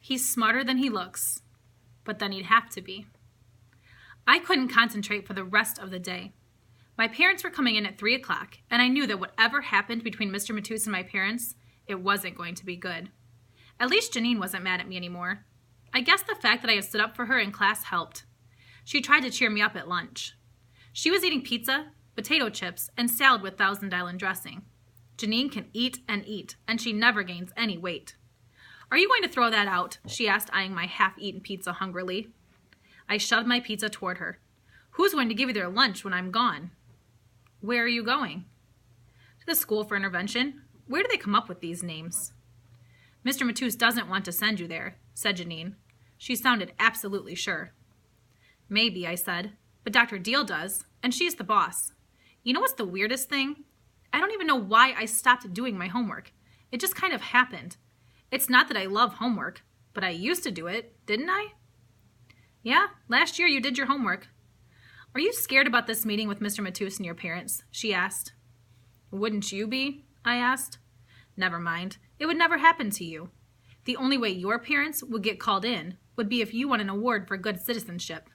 He's smarter than he looks, but then he'd have to be. I couldn't concentrate for the rest of the day. My parents were coming in at 3 o'clock, and I knew that whatever happened between Mr. Matus and my parents, it wasn't going to be good. At least Janine wasn't mad at me anymore. I guess the fact that I had stood up for her in class helped. She tried to cheer me up at lunch. She was eating pizza, potato chips, and salad with Thousand Island dressing. Janine can eat, and she never gains any weight. "Are you going to throw that out?" she asked, eyeing my half-eaten pizza hungrily. I shoved my pizza toward her. "Who's going to give you their lunch when I'm gone?" "Where are you going?" "To the school for intervention. Where do they come up with these names?" "Mr. Matus doesn't want to send you there," said Janine. She sounded absolutely sure. "Maybe," I said, "but Dr. Deal does, and she's the boss. You know what's the weirdest thing? I don't even know why I stopped doing my homework. It just kind of happened. It's not that I love homework, but I used to do it, didn't I?" "Yeah, last year you did your homework." "Are you scared about this meeting with Mr. Matus and your parents?" she asked. "Wouldn't you be?" I asked. "Never mind. It would never happen to you. The only way your parents would get called in would be if you won an award for good citizenship."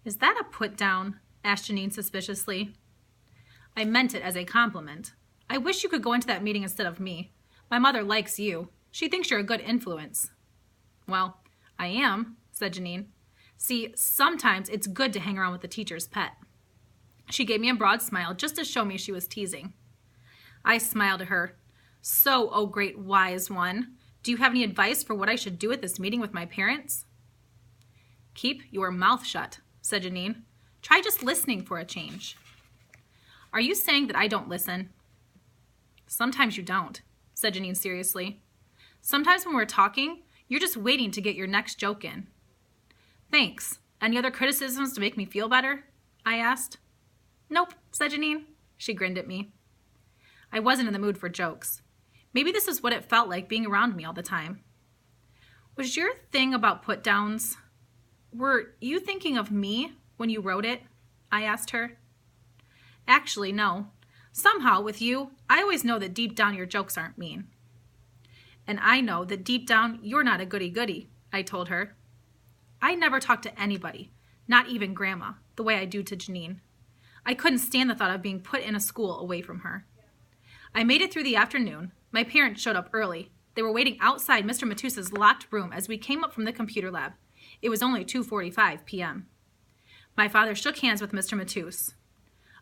"Is that a put-down?" asked Janine suspiciously. "I meant it as a compliment. I wish you could go into that meeting instead of me. My mother likes you. She thinks you're a good influence." "Well, I am," said Janine. "See, sometimes it's good to hang around with the teacher's pet." She gave me a broad smile just to show me she was teasing. I smiled at her. "So, oh great wise one, do you have any advice for what I should do at this meeting with my parents?" "Keep your mouth shut," said Janine. "Try just listening for a change." "Are you saying that I don't listen?" "Sometimes you don't," said Janine seriously. "Sometimes when we're talking, you're just waiting to get your next joke in." "Thanks. Any other criticisms to make me feel better?" I asked. "Nope," said Janine. She grinned at me. I wasn't in the mood for jokes. Maybe this is what it felt like being around me all the time. "Was your thing about put-downs, were you thinking of me when you wrote it?" I asked her. "Actually, no. Somehow, with you, I always know that deep down your jokes aren't mean." "And I know that deep down you're not a goody-goody," I told her. I never talked to anybody, not even Grandma, the way I do to Janine. I couldn't stand the thought of being put in a school away from her. I made it through the afternoon. My parents showed up early. They were waiting outside Mr. Matus's locked room as we came up from the computer lab. It was only 2:45 p.m. My father shook hands with Mr. Matus.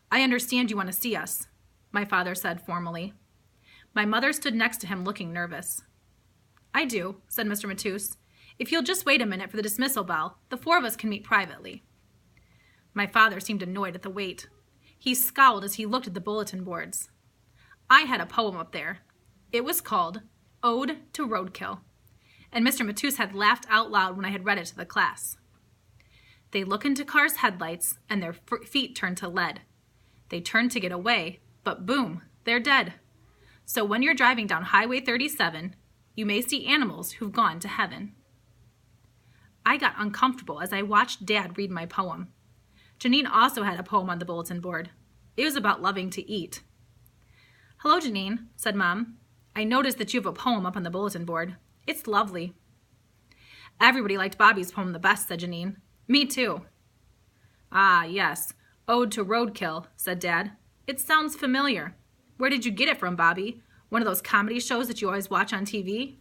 "I understand you want to see us," my father said formally. My mother stood next to him looking nervous. "I do," said Mr. Matus. "If you'll just wait a minute for the dismissal bell, the 4 of us can meet privately." My father seemed annoyed at the wait. He scowled as he looked at the bulletin boards. I had a poem up there. It was called Ode to Roadkill, and Mr. Matus had laughed out loud when I had read it to the class. "They look into cars' headlights, and their feet turn to lead. They turn to get away, but boom, they're dead. So when you're driving down Highway 37, you may see animals who've gone to heaven." I got uncomfortable as I watched Dad read my poem. Janine also had a poem on the bulletin board. It was about loving to eat. "Hello, Janine," said Mom. "I noticed that you have a poem up on the bulletin board. It's lovely." "Everybody liked Bobby's poem the best," said Janine. "Me too." "Ah, yes. Ode to Roadkill," said Dad. "It sounds familiar. Where did you get it from, Bobby? One of those comedy shows that you always watch on TV?"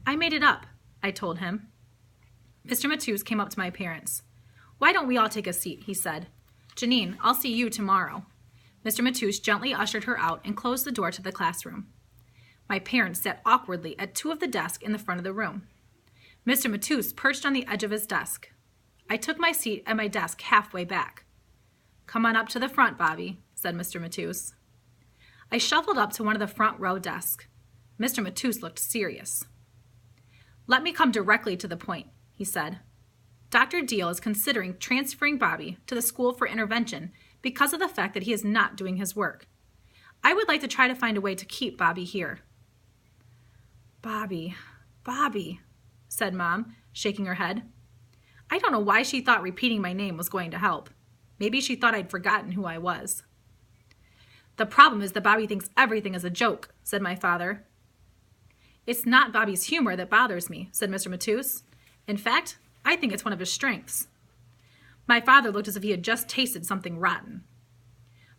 "I made it up," I told him. Mr. Matus came up to my parents. "Why don't we all take a seat?" he said. "Janine, I'll see you tomorrow." Mr. Matus gently ushered her out and closed the door to the classroom. My parents sat awkwardly at 2 of the desks in the front of the room. Mr. Matus perched on the edge of his desk. I took my seat at my desk halfway back. "Come on up to the front, Bobby," said Mr. Matus. I shuffled up to one of the front row desks. Mr. Matus looked serious. "Let me come directly to the point," he said. "Dr. Deal is considering transferring Bobby to the school for intervention because of the fact that he is not doing his work. I would like to try to find a way to keep Bobby here." "Bobby, Bobby," said Mom, shaking her head. I don't know why she thought repeating my name was going to help. Maybe she thought I'd forgotten who I was. "The problem is that Bobby thinks everything is a joke," said my father. It's not Bobby's humor that bothers me, said Mr. Matus. In fact, I think it's one of his strengths. My father looked as if he had just tasted something rotten.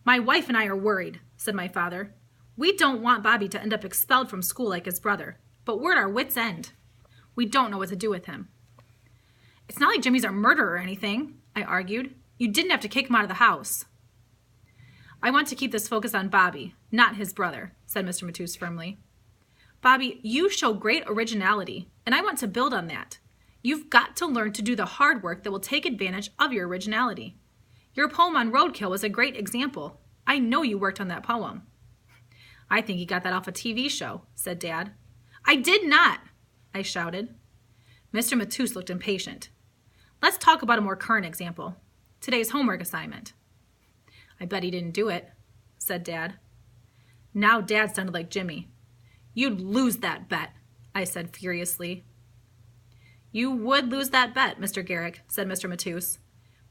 My wife and I are worried, said my father. We don't want Bobby to end up expelled from school like his brother, but we're at our wits' end. We don't know what to do with him. It's not like Jimmy's our murderer or anything, I argued. You didn't have to kick him out of the house. I want to keep this focus on Bobby, not his brother, said Mr. Matus firmly. Bobby, you show great originality, and I want to build on that. You've got to learn to do the hard work that will take advantage of your originality. Your poem on roadkill was a great example. I know you worked on that poem. I think he got that off a TV show, said Dad. I did not, I shouted. Mr. Matus looked impatient. Let's talk about a more current example. Today's homework assignment. I bet he didn't do it, said Dad. Now Dad sounded like Jimmy. You'd lose that bet, I said furiously. You would lose that bet, Mr. Garrick, said Mr. Matus.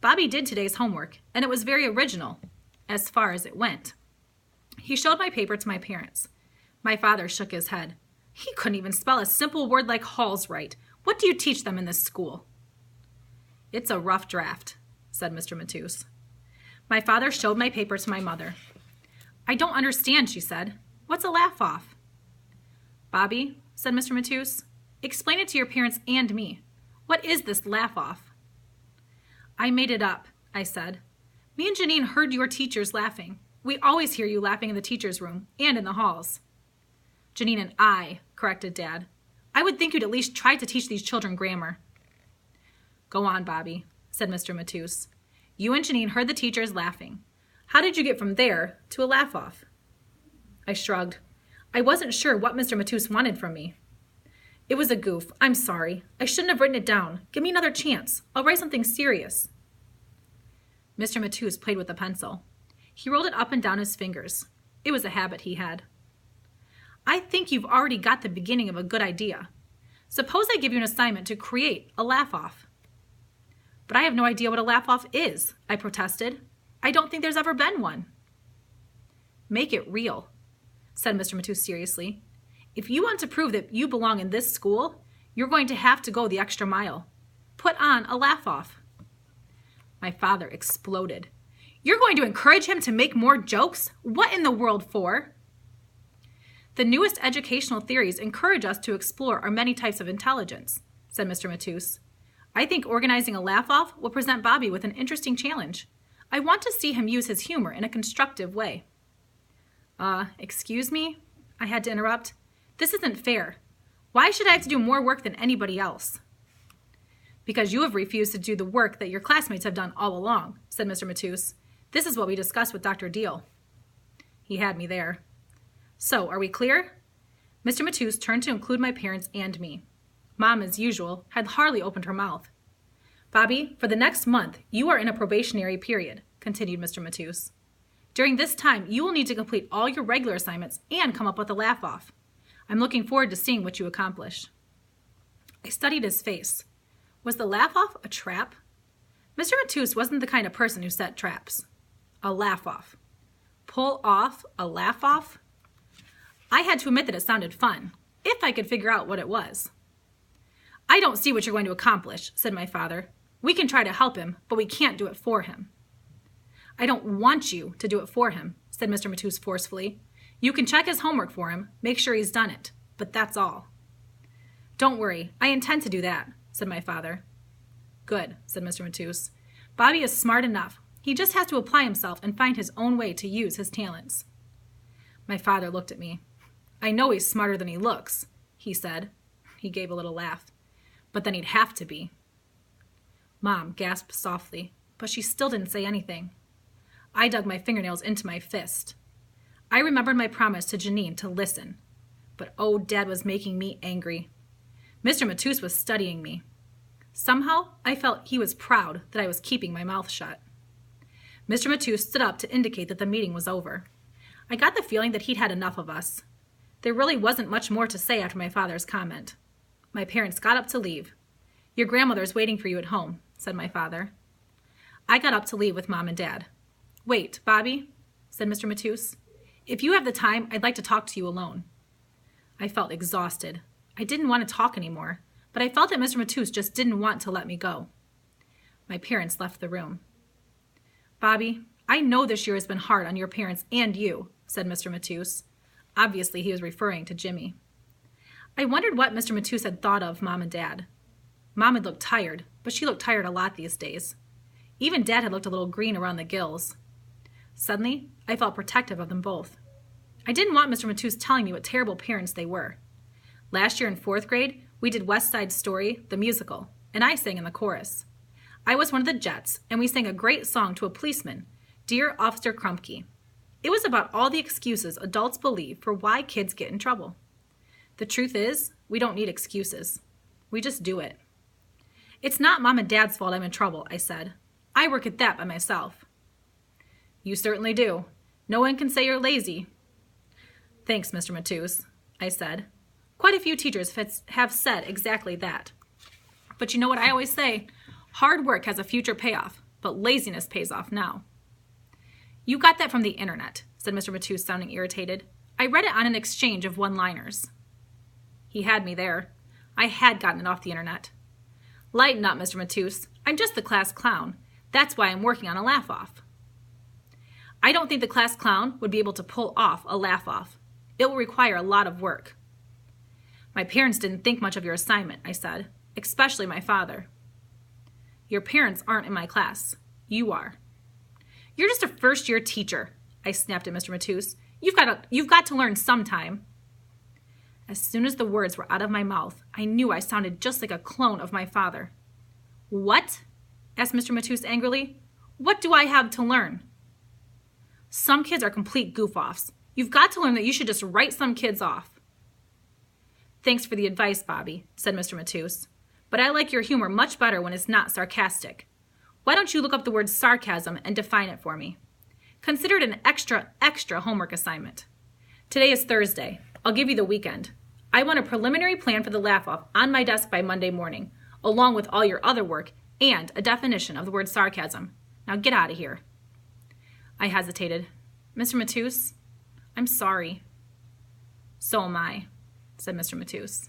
Bobby did today's homework, and it was very original, as far as it went. He showed my paper to my parents. My father shook his head. He couldn't even spell a simple word like Halls right. What do you teach them in this school? It's a rough draft, said Mr. Matus. My father showed my paper to my mother. I don't understand, she said. What's a laugh-off? Bobby, said Mr. Matus, explain it to your parents and me. What is this laugh-off? I made it up, I said. Me and Janine heard your teachers laughing. We always hear you laughing in the teacher's room and in the halls. Janine and I, corrected Dad. I would think you'd at least try to teach these children grammar. Go on, Bobby, said Mr. Matus. You and Janine heard the teachers laughing. How did you get from there to a laugh-off? I shrugged. I wasn't sure what Mr. Matus wanted from me. It was a goof. I'm sorry. I shouldn't have written it down. Give me another chance. I'll write something serious. Mr. Matus played with the pencil. He rolled it up and down his fingers. It was a habit he had. I think you've already got the beginning of a good idea. Suppose I give you an assignment to create a laugh-off. But I have no idea what a laugh-off is, I protested. I don't think there's ever been one. Make it real, said Mr. Matus seriously. If you want to prove that you belong in this school, you're going to have to go the extra mile. Put on a laugh-off. My father exploded. You're going to encourage him to make more jokes? What in the world for? The newest educational theories encourage us to explore our many types of intelligence, said Mr. Matus. I think organizing a laugh-off will present Bobby with an interesting challenge. I want to see him use his humor in a constructive way. Excuse me? I had to interrupt. This isn't fair. Why should I have to do more work than anybody else? Because you have refused to do the work that your classmates have done all along, said Mr. Matus. This is what we discussed with Dr. Deal. He had me there. So, are we clear? Mr. Matus turned to include my parents and me. Mom, as usual, had hardly opened her mouth. Bobby, for the next month, you are in a probationary period, continued Mr. Matus. During this time, you will need to complete all your regular assignments and come up with a laugh-off. I'm looking forward to seeing what you accomplish. I studied his face. Was the laugh-off a trap? Mr. Matus wasn't the kind of person who set traps. A laugh-off. Pull off a laugh-off? I had to admit that it sounded fun, if I could figure out what it was. I don't see what you're going to accomplish, said my father. We can try to help him, but we can't do it for him. I don't want you to do it for him, said Mr. Matus forcefully. You can check his homework for him, make sure he's done it, but that's all. Don't worry, I intend to do that, said my father. Good, said Mr. Matus. Bobby is smart enough. He just has to apply himself and find his own way to use his talents. My father looked at me. I know he's smarter than he looks, he said. He gave a little laugh. But then he'd have to be. Mom gasped softly, but she still didn't say anything. I dug my fingernails into my fist. I remembered my promise to Janine to listen. But oh, Dad was making me angry. Mr. Matus was studying me. Somehow, I felt he was proud that I was keeping my mouth shut. Mr. Matus stood up to indicate that the meeting was over. I got the feeling that he'd had enough of us. There really wasn't much more to say after my father's comment. My parents got up to leave. Your grandmother's waiting for you at home, said my father. I got up to leave with Mom and Dad. Wait, Bobby, said Mr. Matus. If you have the time, I'd like to talk to you alone. I felt exhausted. I didn't want to talk anymore, but I felt that Mr. Matus just didn't want to let me go. My parents left the room. Bobby, I know this year has been hard on your parents and you, said Mr. Matus. Obviously, he was referring to Jimmy. I wondered what Mr. Matus had thought of Mom and Dad. Mom had looked tired, but she looked tired a lot these days. Even Dad had looked a little green around the gills. Suddenly, I felt protective of them both. I didn't want Mr. Matus telling me what terrible parents they were. Last year in 4th grade, we did West Side Story, the musical, and I sang in the chorus. I was one of the Jets, and we sang a great song to a policeman, Dear Officer Crumpkey. It was about all the excuses adults believe for why kids get in trouble. The truth is, we don't need excuses. We just do it. It's not Mom and Dad's fault I'm in trouble, I said. I work at that by myself. You certainly do. No one can say you're lazy. Thanks, Mr. Matus, I said. Quite a few teachers have said exactly that. But you know what I always say? Hard work has a future payoff, but laziness pays off now. You got that from the internet, said Mr. Matus, sounding irritated. I read it on an exchange of one-liners. He had me there. I had gotten it off the internet. Lighten up, Mr. Matus. I'm just the class clown. That's why I'm working on a laugh-off. I don't think the class clown would be able to pull off a laugh-off. It will require a lot of work. My parents didn't think much of your assignment, I said, especially my father. Your parents aren't in my class. You are. You're just a first-year teacher, I snapped at Mr. Matus. You've got to learn sometime. As soon as the words were out of my mouth, I knew I sounded just like a clone of my father. What? Asked Mr. Matus angrily. What do I have to learn? Some kids are complete goof-offs. You've got to learn that you should just write some kids off. Thanks for the advice, Bobby, said Mr. Matus. But I like your humor much better when it's not sarcastic. Why don't you look up the word sarcasm and define it for me? Consider it an extra homework assignment. Today is Thursday. I'll give you the weekend. I want a preliminary plan for the laugh-off on my desk by Monday morning, along with all your other work and a definition of the word sarcasm. Now get out of here. I hesitated. Mr. Matus, I'm sorry. So am I, said Mr. Matus.